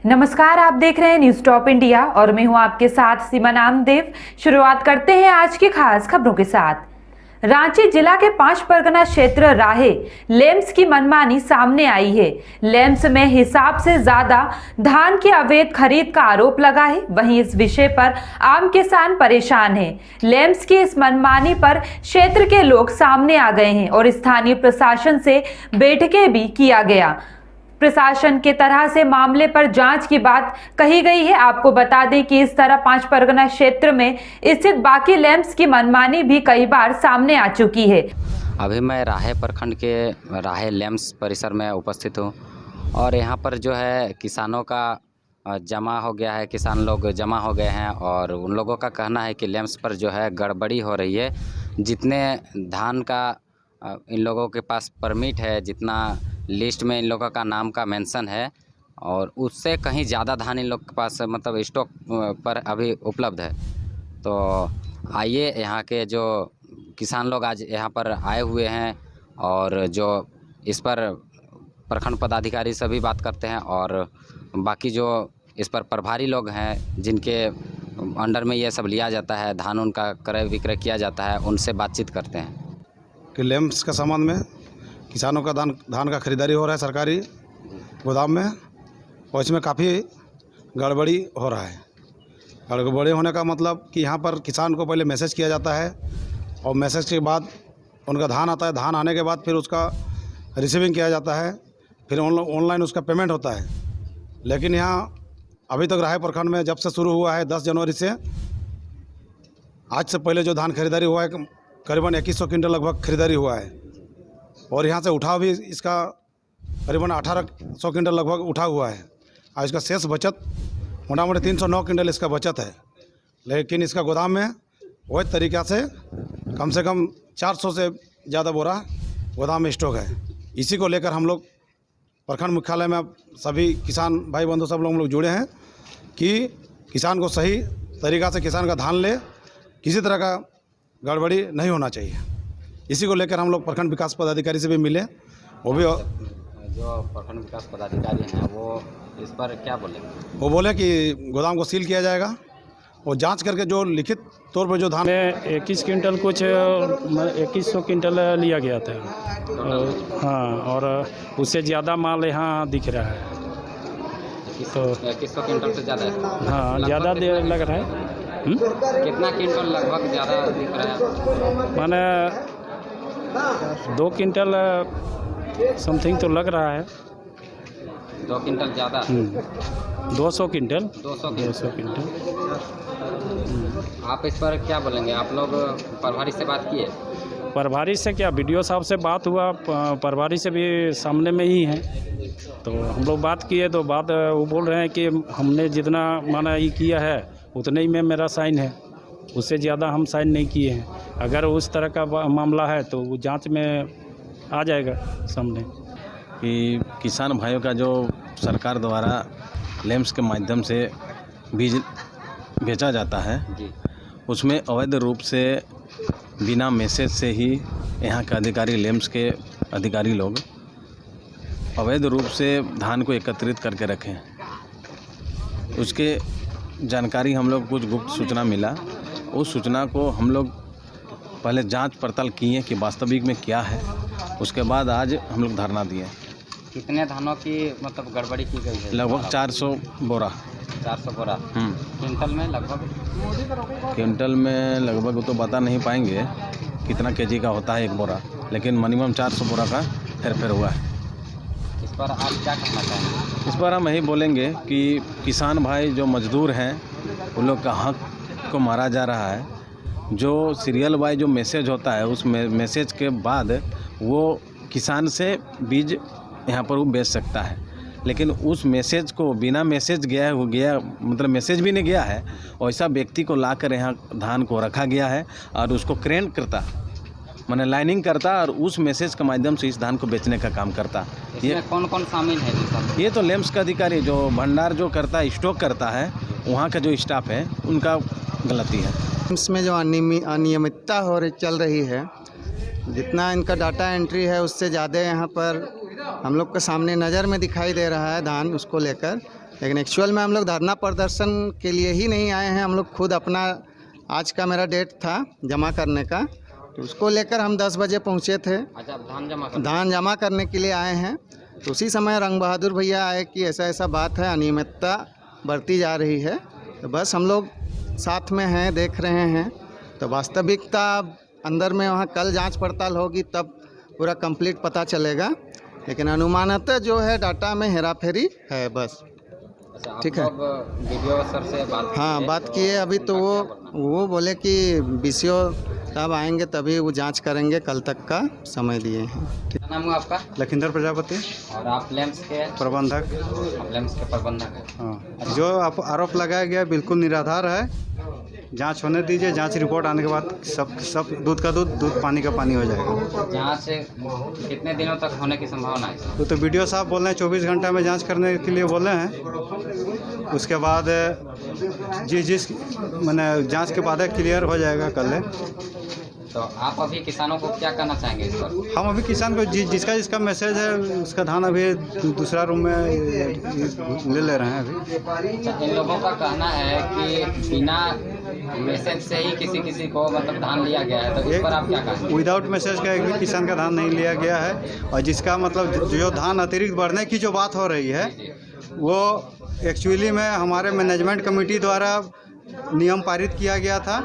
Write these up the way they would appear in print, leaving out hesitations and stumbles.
नमस्कार, आप देख रहे हैं न्यूज टॉप इंडिया और मैं हूं आपके साथ सीमा नामदेव। शुरुआत करते हैं आज की खास खबरों के साथ। रांची जिला के 5 परगना क्षेत्र राहे लेम्स की मनमानी सामने आई है। लेम्स में हिसाब से ज्यादा धान की अवैध खरीद का आरोप लगा है। वहीं इस विषय पर आम किसान परेशान हैं। लेम्स की इस मनमानी पर क्षेत्र के लोग सामने आ गए हैं और स्थानीय प्रशासन से बैठकें भी किया गया। प्रशासन के तरह से मामले पर जांच की बात कही गई है। आपको बता दें कि इस तरह 5 परगना क्षेत्र में स्थित बाकी लेम्स की मनमानी भी कई बार सामने आ चुकी है। अभी मैं राहे प्रखंड के राहे लेम्स परिसर में उपस्थित हूँ और यहाँ पर जो है किसानों का जमा हो गया है, किसान लोग जमा हो गए हैं और उन लोगों का कहना है कि लेम्स पर जो है गड़बड़ी हो रही है। जितने धान का इन लोगों के पास परमिट है, जितना लिस्ट में इन लोगों का नाम का मेंशन है और उससे कहीं ज़्यादा धान इन लोग के पास मतलब स्टॉक पर अभी उपलब्ध है। तो आइए यहाँ के जो किसान लोग आज यहाँ पर आए हुए हैं और जो इस पर प्रखंड पदाधिकारी से भी बात करते हैं और बाकी जो इस पर प्रभारी लोग हैं जिनके अंडर में ये सब लिया जाता है, धान उनका क्रय विक्रय किया जाता है, उनसे बातचीत करते हैं कि लेम्स का सामान में किसानों का धान का खरीदारी हो रहा है सरकारी गोदाम में और इसमें काफ़ी गड़बड़ी हो रहा है। गड़बड़ी होने का मतलब कि यहाँ पर किसान को पहले मैसेज किया जाता है और मैसेज के बाद उनका धान आता है। धान आने के बाद फिर उसका रिसीविंग किया जाता है, फिर ऑनलाइन उसका पेमेंट होता है। लेकिन यहाँ अभी तक राहे प्रखंड में जब से शुरू हुआ है 10 जनवरी से आज से पहले जो धान खरीदारी हुआ है करीबन 2100 क्विंटल लगभग खरीदारी हुआ है और यहाँ से उठाव भी इसका करीबन 1800 क्विंटल लगभग उठा हुआ है और इसका शेष बचत मोटामोटी 309 क्विंटल इसका बचत है। लेकिन इसका गोदाम में वही तरीक़ा से कम 400 से ज़्यादा बोरा गोदाम में स्टॉक है। इसी को लेकर हम लोग प्रखंड मुख्यालय में सभी किसान भाई बंधु सब लोग हम लोग जुड़े हैं कि किसान को सही तरीक़ा से किसान का धान ले, किसी तरह का गड़बड़ी नहीं होना चाहिए। इसी को लेकर हम लोग प्रखंड विकास पदाधिकारी से भी मिले। वो भी जो प्रखंड विकास पदाधिकारी हैं वो इस पर क्या बोले? वो बोले कि गोदाम को सील किया जाएगा और जांच करके जो लिखित तौर पर जो धान 21 क्विंटल कुछ 2100 क्विंटल लिया गया था। हाँ, और उससे ज़्यादा माल यहाँ दिख रहा है। तो 2100 क्विंटल से ज़्यादा है? हाँ, ज़्यादा लग रहा है। कितना क्विंटल लगभग ज़्यादा दिख रहा है? माने 2 क्विंटल समथिंग तो लग रहा है। 2 क्विंटल ज़्यादा? 200 क्विंटल। 200 क्विंटल। आप इस पर क्या बोलेंगे? आप लोग प्रभारी से बात किए? प्रभारी से क्या, बीडीओ साहब से बात हुआ, प्रभारी से भी सामने में ही हैं। तो हम लोग बात किए तो बात वो बोल रहे हैं कि हमने जितना माना ये किया है उतने ही में मेरा साइन है, उससे ज़्यादा हम साइन नहीं किए हैं। अगर उस तरह का मामला है तो वो जांच में आ जाएगा सामने। कि किसान भाइयों का जो सरकार द्वारा लेम्स के माध्यम से बीज बेचा जाता है उसमें अवैध रूप से बिना मैसेज से ही यहाँ के अधिकारी, लेम्स के अधिकारी लोग अवैध रूप से धान को एकत्रित करके रखें। उसके जानकारी हम लोग कुछ गुप्त सूचना मिला, उस सूचना को हम लोग पहले जांच पड़ताल किए कि वास्तविक में क्या है। उसके बाद आज हम लोग धरना दिए। कितने धानों की मतलब गड़बड़ी की गई है? लगभग 400 बोरा। 400 बोरा। क्विंटल में लगभग? क्विंटल में लगभग वो तो बता नहीं पाएंगे कितना केजी का होता है एक बोरा, लेकिन मिनिमम 400 बोरा का हेरफेर हुआ है। इस पर आप क्या कहना चाहेंगे? इस पर हम यही बोलेंगे कि किसान भाई जो मजदूर हैं उन लोग का हक को मारा जा रहा है। जो सीरियल वाइज जो मैसेज होता है उस मैसेज के बाद वो किसान से बीज यहाँ पर वो बेच सकता है, लेकिन उस मैसेज को बिना मैसेज गया मतलब मैसेज भी नहीं गया है, वैसा व्यक्ति को लाकर यहाँ धान को रखा गया है और उसको क्रेन करता माने लाइनिंग करता और उस मैसेज के माध्यम से इस धान को बेचने का काम करता। ये कौन कौन शामिल है? ये तो लेम्स का अधिकारी जो भंडार जो करता है, स्टॉक करता है, वहाँ का जो स्टाफ है उनका गलती है। लेम्स में जो अनियमितता चल रही है, जितना इनका डाटा एंट्री है उससे ज़्यादा यहाँ पर हम लोग के सामने नज़र में दिखाई दे रहा है धान, उसको लेकर लेकिन एक्चुअल में हम लोग धरना प्रदर्शन के लिए ही नहीं आए हैं। हम लोग खुद अपना आज का मेरा डेट था जमा करने का, तो उसको लेकर हम 10 बजे पहुँचे थे। अच्छा, धान जमा करने के लिए आए हैं। तो उसी समय रंग बहादुर भैया आए कि ऐसा ऐसा बात है, अनियमितता बढ़ती जा रही है। तो बस हम लोग साथ में हैं, देख रहे हैं। तो वास्तविकता अंदर में वहाँ कल जांच पड़ताल होगी तब पूरा कंप्लीट पता चलेगा। लेकिन अनुमानतः जो है डाटा में हेराफेरी है बस। अच्छा, ठीक है। वीडियो सर से बात हाँ, बात किए अभी। तो वो बोले कि BCO साहब आएंगे तभी वो जांच करेंगे, कल तक का समय दिए हैं। ठीक। क्या नाम हुआ आपका? लखिंदर प्रजापति, और आप लैम्प्स के प्रबंधक। आप लैम्प्स के प्रबंधक हैं। हाँ, जो आरोप लगाया गया बिल्कुल निराधार है। जांच होने दीजिए, जांच रिपोर्ट आने के बाद सब दूध का दूध पानी का पानी हो जाएगा। जांच कितने दिनों तक होने की संभावना है? तो वीडियो साहब बोल रहे हैं 24 घंटा में जांच करने के लिए बोले हैं। उसके बाद जिस मैंने जांच के बाद क्लियर हो जाएगा कल। तो आप अभी किसानों को क्या कहना चाहेंगे इस पर? हम अभी किसान को जिसका मैसेज है उसका धान अभी दूसरा रूम में ले रहे हैं अभी। अच्छा, इन लोगों का कहना है कि बिना मैसेज से ही किसी को मतलब धान लिया गया है, तो इस पर आप क्या कहेंगे? विदाउट मैसेज का एक भी किसान का धान नहीं लिया गया है। और जिसका मतलब जो धान अतिरिक्त बढ़ने की जो बात हो रही है वो एक्चुअली में हमारे मैनेजमेंट कमेटी द्वारा नियम पारित किया गया था,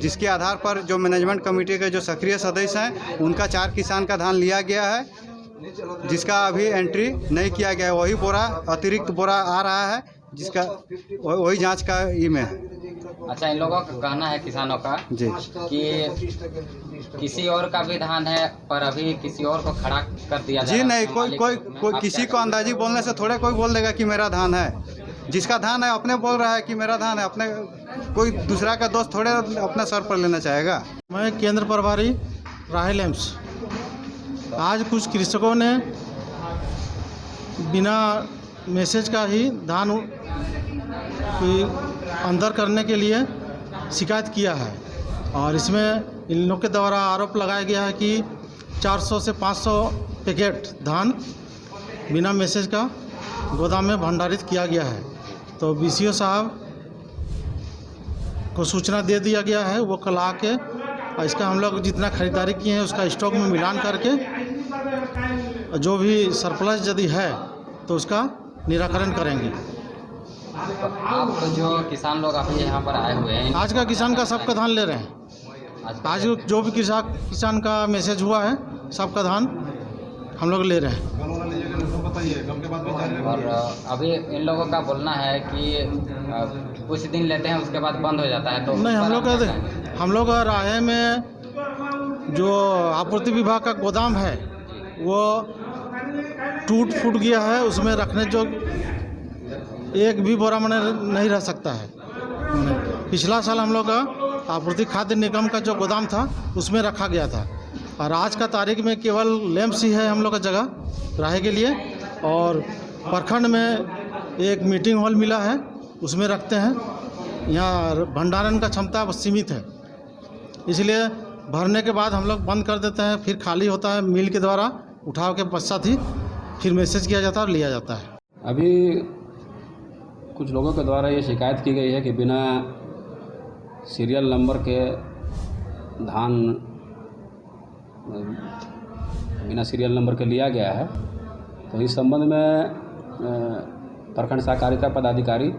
जिसके आधार पर जो मैनेजमेंट कमेटी के जो सक्रिय सदस्य हैं उनका 4 किसान का धान लिया गया है, जिसका अभी एंट्री नहीं किया गया है। वही बोरा अतिरिक्त बोरा आ रहा है, जिसका वही जांच का ई में है। अच्छा, इन लोगों का कहना है किसानों का जी कि किसी और का भी धान है पर अभी किसी और को खड़ा कर दिया जी नहीं, कोई किसी को अंदाजी बोलने से थोड़े कोई बोल देगा कि मेरा धान है। जिसका धान है अपने बोल रहा है कि मेरा धान है, अपने कोई दूसरा का दोस्त थोड़े अपने सर पर लेना चाहेगा। मैं केंद्र प्रभारी राहे लैम्प्स। आज कुछ कृषकों ने बिना मैसेज का ही धान अंदर करने के लिए शिकायत किया है, और इसमें इन लोग के द्वारा आरोप लगाया गया है कि 400 से 500 पैकेट धान बिना मैसेज का गोदाम में भंडारित किया गया है। तो BCO साहब को सूचना दे दिया गया है, वो कल आके इसका हम लोग जितना खरीदारी किए हैं उसका स्टॉक में मिलान करके जो भी सरप्लस यदि है तो उसका निराकरण करेंगे। तो आप जो किसान लोग अभी यहाँ पर आए हुए हैं, आज का किसान का सबका धान ले रहे हैं। आज जो भी किसान का मैसेज हुआ है सबका धान हम लोग ले रहे हैं। और अभी इन लोगों का बोलना है कि कुछ दिन लेते हैं उसके बाद बंद हो जाता है। तो नहीं, हम लोग राहे में जो आपूर्ति विभाग का गोदाम है वो टूट फूट गया है, उसमें रखने जो एक भी बोरा में नहीं रह सकता है। पिछला साल हम लोग का आपूर्ति खाद्य निगम का जो गोदाम था उसमें रखा गया था, और आज का तारीख में केवल लैम्प्स ही है हम लोग का जगह राहे के लिए। और प्रखंड में एक मीटिंग हॉल मिला है, उसमें रखते हैं। यहाँ भंडारण का क्षमता सीमित है, इसलिए भरने के बाद हम लोग बंद कर देते हैं, फिर खाली होता है मिल के द्वारा उठाव के पश्चात ही फिर मैसेज किया जाता है और लिया जाता है। अभी कुछ लोगों के द्वारा ये शिकायत की गई है कि बिना सीरियल नंबर के धान बिना सीरियल नंबर के लिया गया है। तो इस संबंध में प्रखंड सहकारिता पदाधिकारी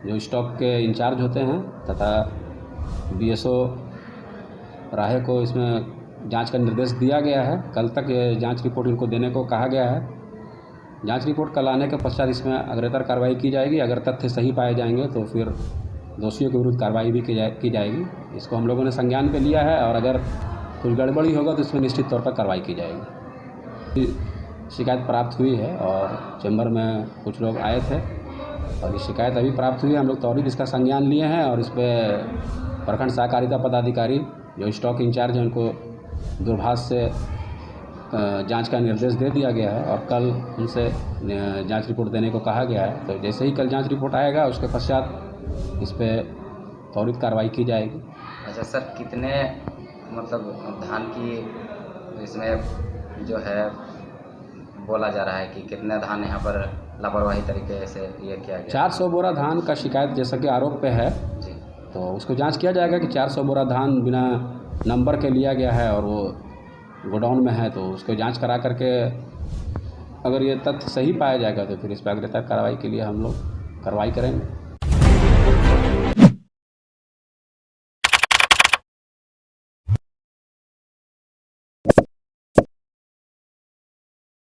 जो स्टॉक के इंचार्ज होते हैं तथा BSO राहे को इसमें जांच का निर्देश दिया गया है। कल तक ये जांच रिपोर्ट इनको देने को कहा गया है। जांच रिपोर्ट कल आने के पश्चात इसमें अग्रेतर कार्रवाई की जाएगी। अगर तथ्य सही पाए जाएंगे तो फिर दोषियों के विरुद्ध कार्रवाई भी की जाएगी। इसको हम लोगों ने संज्ञान पे लिया है, और अगर कुछ गड़बड़ी होगा तो इसमें निश्चित तौर पर कार्रवाई की जाएगी। शिकायत प्राप्त हुई है और चैम्बर में कुछ लोग आए थे और ये शिकायत अभी प्राप्त हुई है। हम लोग त्वरित इसका संज्ञान लिए हैं और इस पर प्रखंड सहकारिता पदाधिकारी जो स्टॉक इंचार्ज हैं उनको दूरभाष से जांच का निर्देश दे दिया गया है, और कल उनसे जांच रिपोर्ट देने को कहा गया है। तो जैसे ही कल जांच रिपोर्ट आएगा उसके पश्चात इस पर त्वरित कार्रवाई की जाएगी। अच्छा सर, कितने मतलब धान की इसमें जो है बोला जा रहा है कि कितने धान यहाँ पर लापरवाही तरीके से ये किया गया? 400 बोरा धान का शिकायत जैसा कि आरोप पे है, जी तो उसको जांच किया जाएगा कि 400 बोरा धान बिना नंबर के लिया गया है और वो गोडाउन में है, तो उसको जांच करा करके अगर ये तथ्य सही पाया जाएगा तो फिर इस पर अग्रता कार्रवाई के लिए हम लोग कार्रवाई करेंगे।